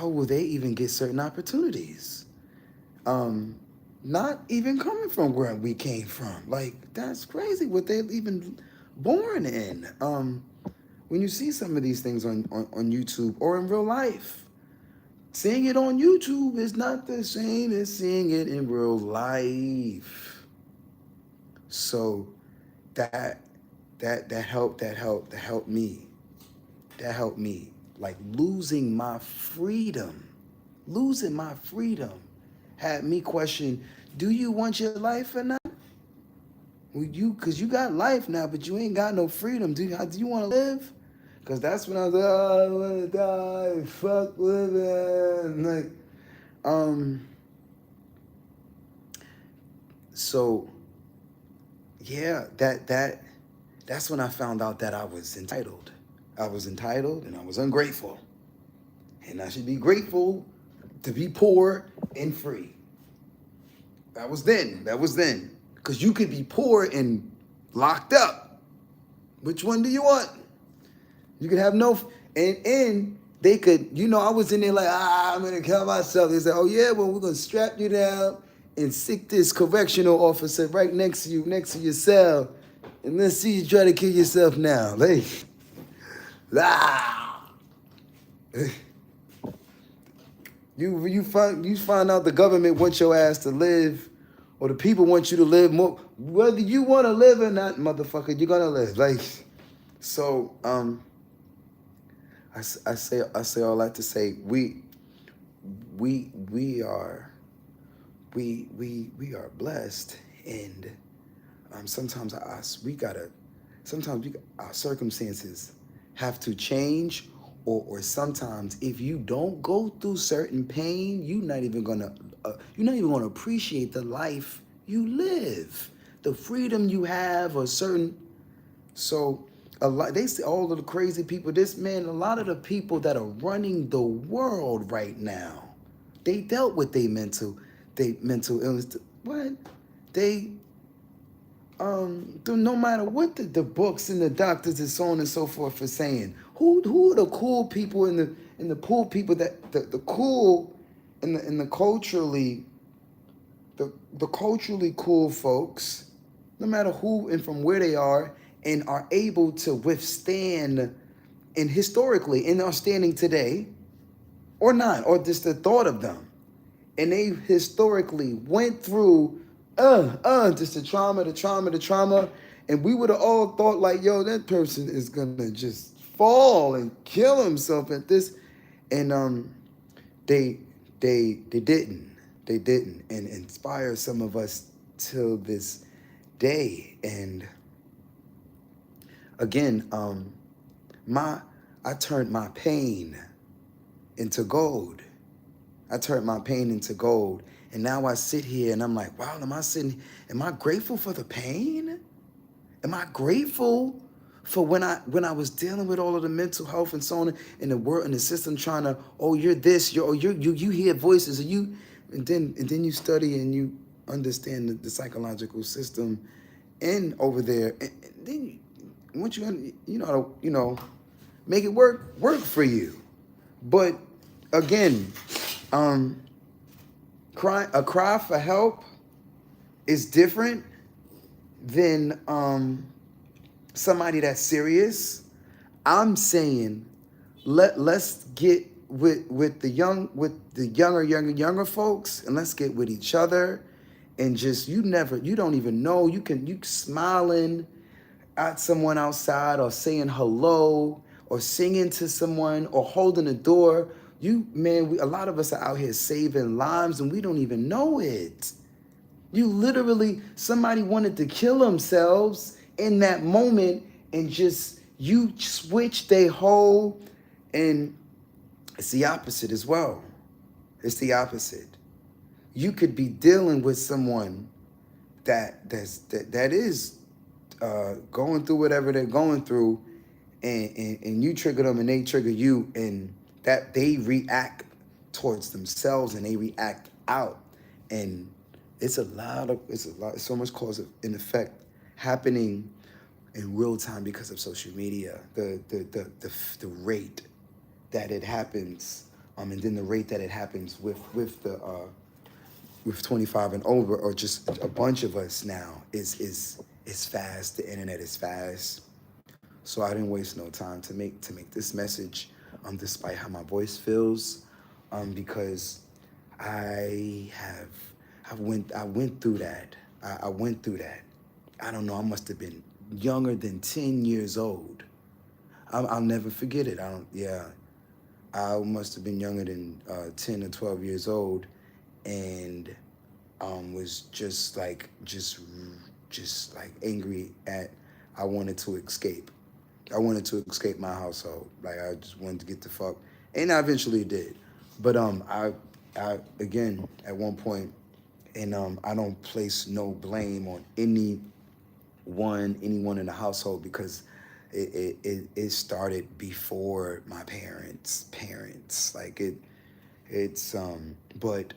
will they even get certain opportunities? Not even coming from where we came from. Like, that's crazy what they're even born in. When you see some of these things on YouTube or in real life, seeing it on YouTube is not the same as seeing it in real life. So that helped me. That helped me. Like, losing my freedom had me question, do you want your life or not? Because you got life now, but you ain't got no freedom. Do you want to live? Because that's when I was like, oh, I want to die. Fuck living. Like, so, yeah, that's when I found out that I was entitled. I was entitled and I was ungrateful. And I should be grateful to be poor and free. That was then. Because you could be poor and locked up. Which one do you want? You could have no, and they could, I was in there like, I'm going to kill myself. They said, oh yeah, well, we're going to strap you down and stick this correctional officer right next to you, next to your cell. And let's see you try to kill yourself now. Like, You find out the government wants your ass to live, or the people want you to live more. Whether you want to live or not, motherfucker, you're gonna live. Like, so I say all that to say we are blessed, and sometimes our circumstances have to change. Or sometimes if you don't go through certain pain, you're not even gonna appreciate the life you live, the freedom you have, or certain. So a lot, they say all of the crazy people. A lot of the people that are running the world right now, they dealt with their mental illness. What they no matter what the books and the doctors and so on and so forth are saying. Who are the cool people and the cool people that the cool and the culturally cool folks, no matter who and from where they are, and are able to withstand, and historically and are standing today, or not, or just the thought of them, and they historically went through just the trauma, and we would have all thought like, yo, that person is gonna just fall and kill himself at this, and they didn't, and inspire some of us till this day. And again, I turned my pain into gold. And now I sit here and I'm like, wow, am I grateful for the pain? Am I grateful for when I was dealing with all of the mental health and so on in the world and the system trying to, you're this, you hear voices, and then you study and you understand the psychological system and over there, and then once you make it work for you. But again, a cry for help is different than somebody that's serious. I'm saying let's get with the younger folks, and let's get with each other, and just you don't even know, you smiling at someone outside, or saying hello, or singing to someone, or holding the door. A lot of us are out here saving lives and we don't even know it. You literally, somebody wanted to kill themselves in that moment, and just you switch their whole, and it's the opposite as well. It's the opposite. You could be dealing with someone that is going through whatever they're going through, and you trigger them and they trigger you, and that they react towards themselves and they react out, and it's so much cause and effect happening in real time because of social media. The rate that it happens, and then the rate that it happens with 25 and over, or just a bunch of us now, is fast. The internet is fast. So I didn't waste no time to make this message, despite how my voice feels, because I went through that. I went through that. I don't know. I must have been younger than 10 years old. I'll never forget it. I must have been younger than 10 or 12 years old, and was just like angry at. I wanted to escape. I wanted to escape my household. Like, I just wanted to get the fuck, and I eventually did. But I again, at one point, and I don't place no blame on anyone in the household, because it started before my parents. Like, it's but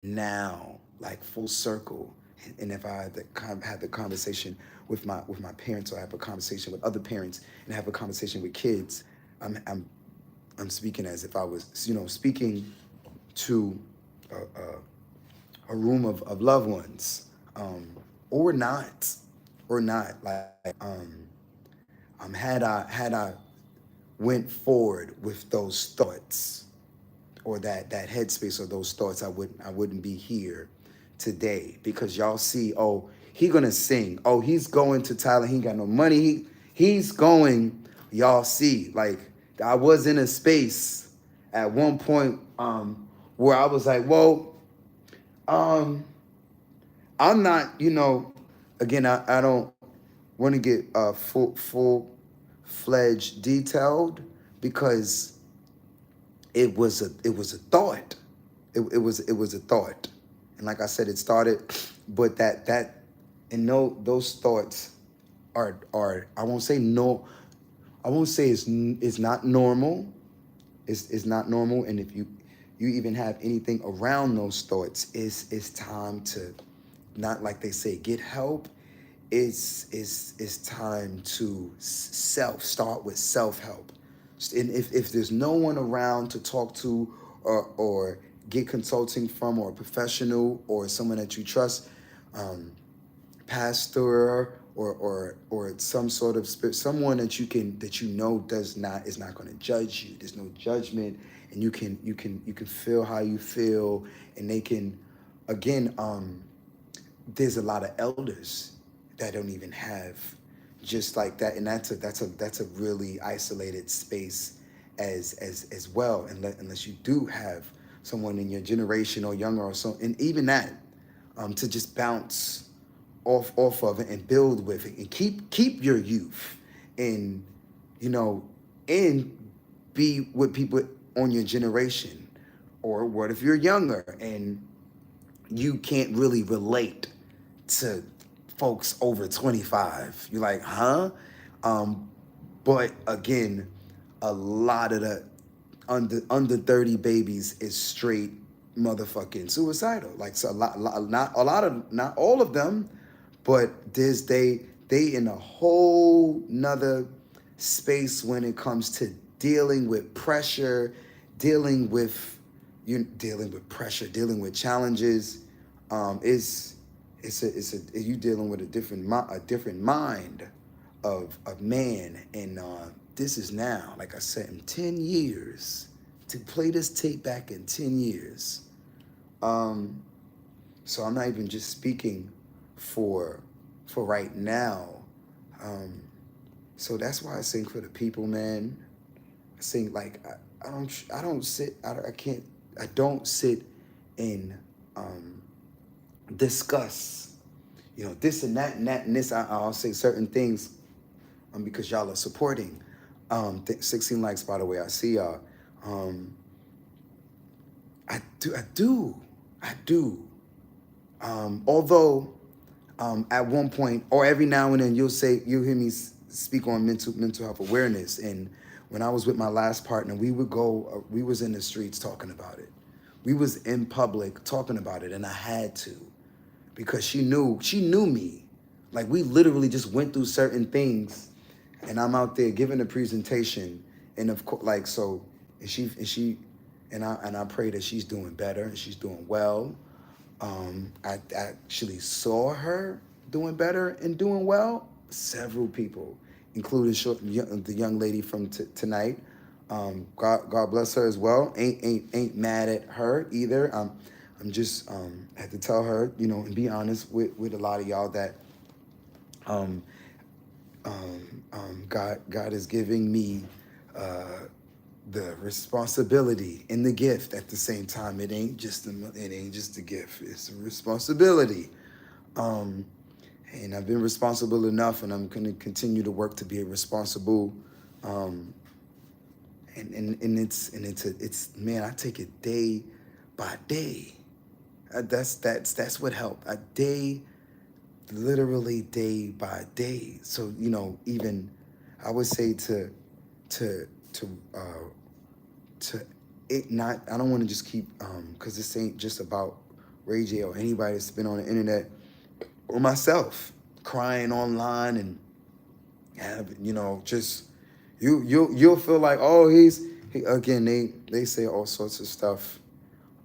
now, like, full circle, and if I had the conversation with my parents, or have a conversation with other parents, and have a conversation with kids, I'm speaking as if I was, speaking to a room of loved ones, or not, like, had I went forward with those thoughts, or that headspace, or those thoughts, I wouldn't be here today. Because y'all see, oh, he gonna sing, oh, he's going to Thailand, he ain't got no money, he's going. Y'all see, like, I was in a space at one point, where I was like, well, I'm not, again, I don't want to get full-fledged detailed, because it was a thought. It was a thought, and like I said, it started. But and no, those thoughts are I won't say no. I won't say it's not normal. It's not normal, and if you even have anything around those thoughts, it's time to, not like they say, get help. It's time to start with self-help. And if there's no one around to talk to, or get consulting from, or a professional, or someone that you trust, pastor, or some sort of spirit, someone that you is not going to judge you. There's no judgment, and you can feel how you feel, and they can, again, there's a lot of elders that don't even have just like that, and that's a really isolated space as well, unless you do have someone in your generation or younger, or so, and even that, to just bounce off of it and build with it, and keep your youth, and and be with people on your generation. Or what if you're younger and you can't really relate to folks over 25? You're like, huh? But again, a lot of the under 30 babies is straight motherfucking suicidal. Like, so not all of them, but they in a whole nother space when it comes to dealing with pressure, dealing with pressure, dealing with challenges. You dealing with a different mind of man, and this is now, like I said, in 10 years, to play this tape back in 10 years. So I'm not even just speaking for right now. So that's why I sing for the people, man. I sing, like, I don't sit and discuss, this and that and that and this. I'll say certain things, because y'all are supporting. 16 likes, by the way. I see y'all. I do. Although At one point, or every now and then, you'll hear me speak on mental health awareness. And when I was with my last partner, we was in the streets talking about it. We was in public talking about it, and I had to, because she knew me. Like, we literally just went through certain things, and I'm out there giving a presentation, and of course, like, so, and I pray that she's doing better and she's doing well. I actually saw her doing better and doing well. Several people, including the young lady from tonight. God bless her as well. Ain't mad at her either. I'm just had to tell her, and be honest with a lot of y'all that God is giving me the responsibility and the gift at the same time. It ain't just a gift. It's a responsibility. And I've been responsible enough, and I'm going to continue to work to be a responsible. And it's man, I take it day by day. That's what helped. Literally day by day. So even I would say to it not. I don't want to just keep because this ain't just about Ray J or anybody that's been on the internet or myself crying online and have just you'll feel like, oh, again, they say all sorts of stuff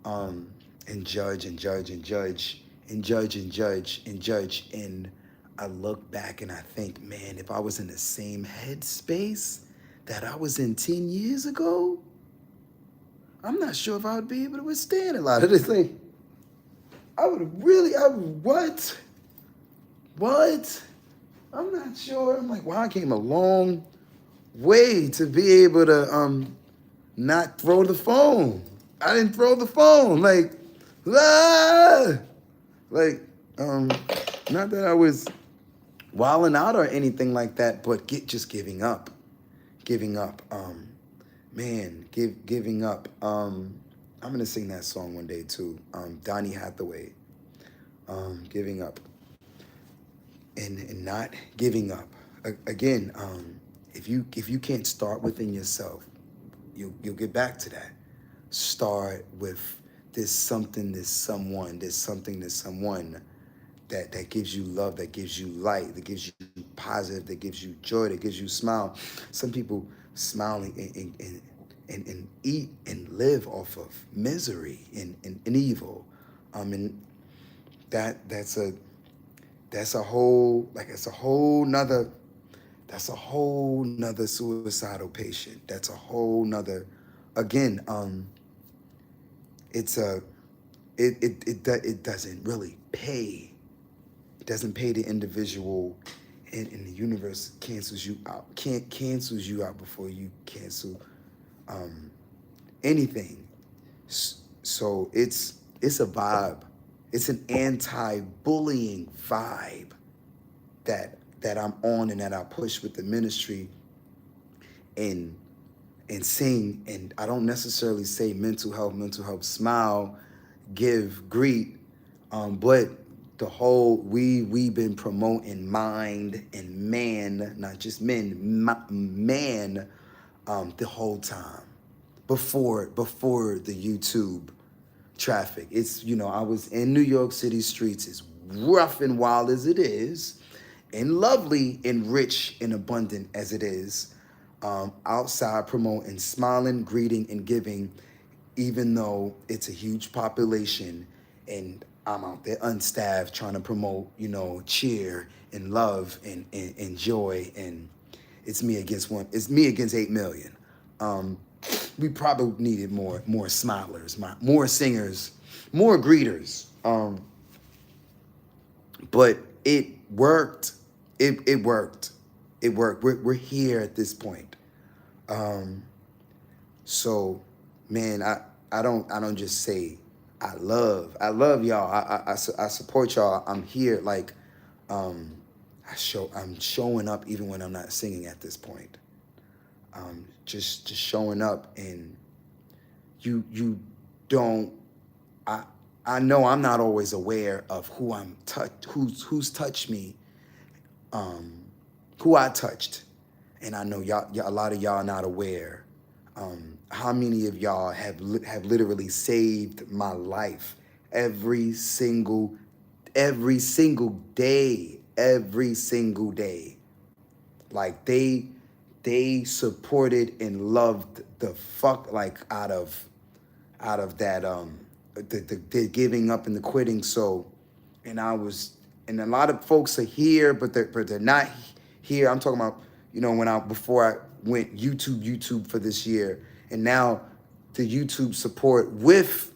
and judge and judge and judge and judge and judge and judge. And I look back and I think, man, if I was in the same headspace that I was in 10 years ago, I'm not sure if I would be able to withstand a lot of this thing. What? I'm not sure. I'm like, wow, I came a long way to be able to not throw the phone. I didn't throw the phone. Like, not that I was wilding out or anything like that, but just giving up. Giving up. Giving up. I'm gonna sing that song one day too. Donny Hathaway. Giving up. And not giving up. Again, if you can't start within yourself, you'll get back to that. Start with there's something, there's someone that gives you love, that gives you light, that gives you positive, that gives you joy, that gives you smile. Some people smiling and eat and live off of misery and evil. And that's a whole nother suicidal patient. That's a whole nother, again, it doesn't really pay. It doesn't pay the individual, and the universe cancels you out before you cancel anything. So it's a vibe. It's an anti-bullying vibe that I'm on and that I push with the ministry and sing. And I don't necessarily say mental health, smile, give, greet, but the whole we've been promoting mind and man, not just men, man, the whole time before the YouTube traffic. It's I was in New York City streets, as rough and wild as it is, and lovely and rich and abundant as it is, outside promoting, smiling, greeting, and giving, even though it's a huge population and I'm out there unstaffed trying to promote, cheer and love and joy, and it's me against 8 million. We probably needed more smilers, more singers, more greeters. But it worked. It worked. We're here at this point. So, man, I don't just say I love y'all. I support y'all. I'm here. Like, I'm showing up even when I'm not singing at this point. Just showing up, and you don't. I know I'm not always aware of who I'm who's touched me, who I touched, and I know y'all a lot of y'all not aware how many of y'all have literally saved my life every single day, every single day. Like they supported and loved the fuck like out of that the giving up and the quitting. So, and and a lot of folks are here, but they're not here. I'm talking about, you know, before I went YouTube for this year, and now the YouTube support with,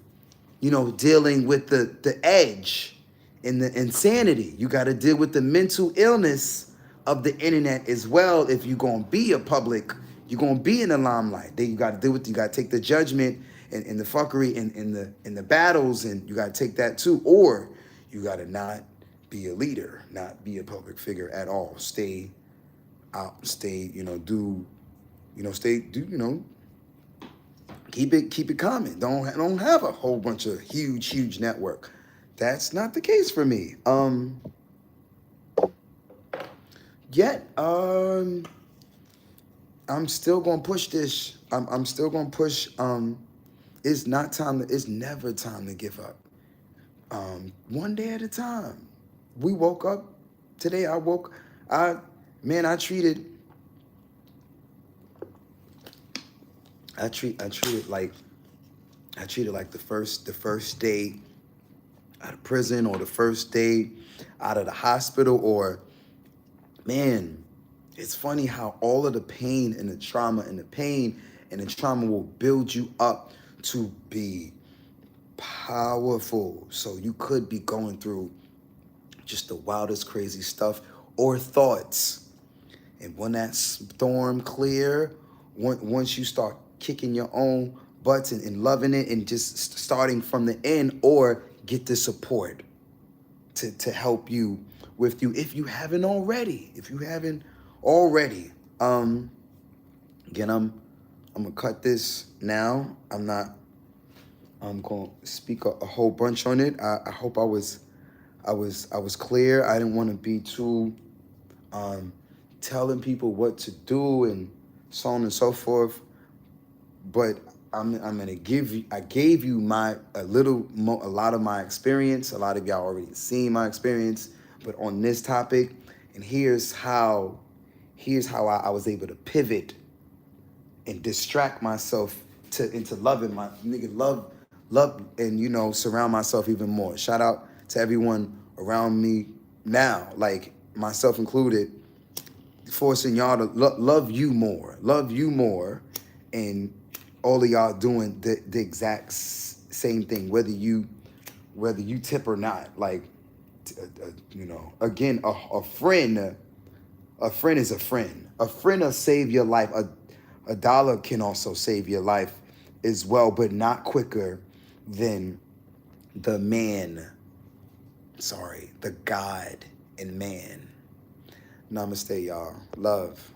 you know, dealing with the edge and the insanity. You got to deal with the mental illness of the internet as well. If you're going to be a public, you're going to be in the limelight. Then you got to deal with, you got to take the judgment and the fuckery and the battles, and you got to take that too. Or you got to not be a leader, not be a public figure at all. Stay out, stay, you know, keep it common. Don't have a whole bunch of huge network. That's not the case for me. Yet I'm still gonna push this. I'm still gonna push. It's never time to give up. One day at a time. We woke up today. I treated like the first day out of prison, or the first day out of the hospital, or, man, it's funny how all of the pain and the trauma will build you up to be powerful. So you could be going through just the wildest crazy stuff or thoughts, and when that storm clear, once you start kicking your own butts and loving it and just starting from the end, or get the support to help you with you if you haven't already. Again, I'm gonna cut this now. I'm gonna speak a whole bunch on it. I hope I was clear. I didn't want to be too telling people what to do and so on and so forth. But I'm gonna give you. I gave you a lot of my experience. A lot of y'all already seen my experience, but on this topic, and here's how I was able to pivot and distract myself into loving my love, and, you know, surround myself even more. Shout out to everyone around me now, like myself included, forcing y'all to love you more, and all of y'all doing the exact same thing, whether you tip or not. Like, you know, again, a friend is a friend. A friend will save your life. A dollar can also save your life as well, but not quicker than the God and man. Namaste, y'all. Love.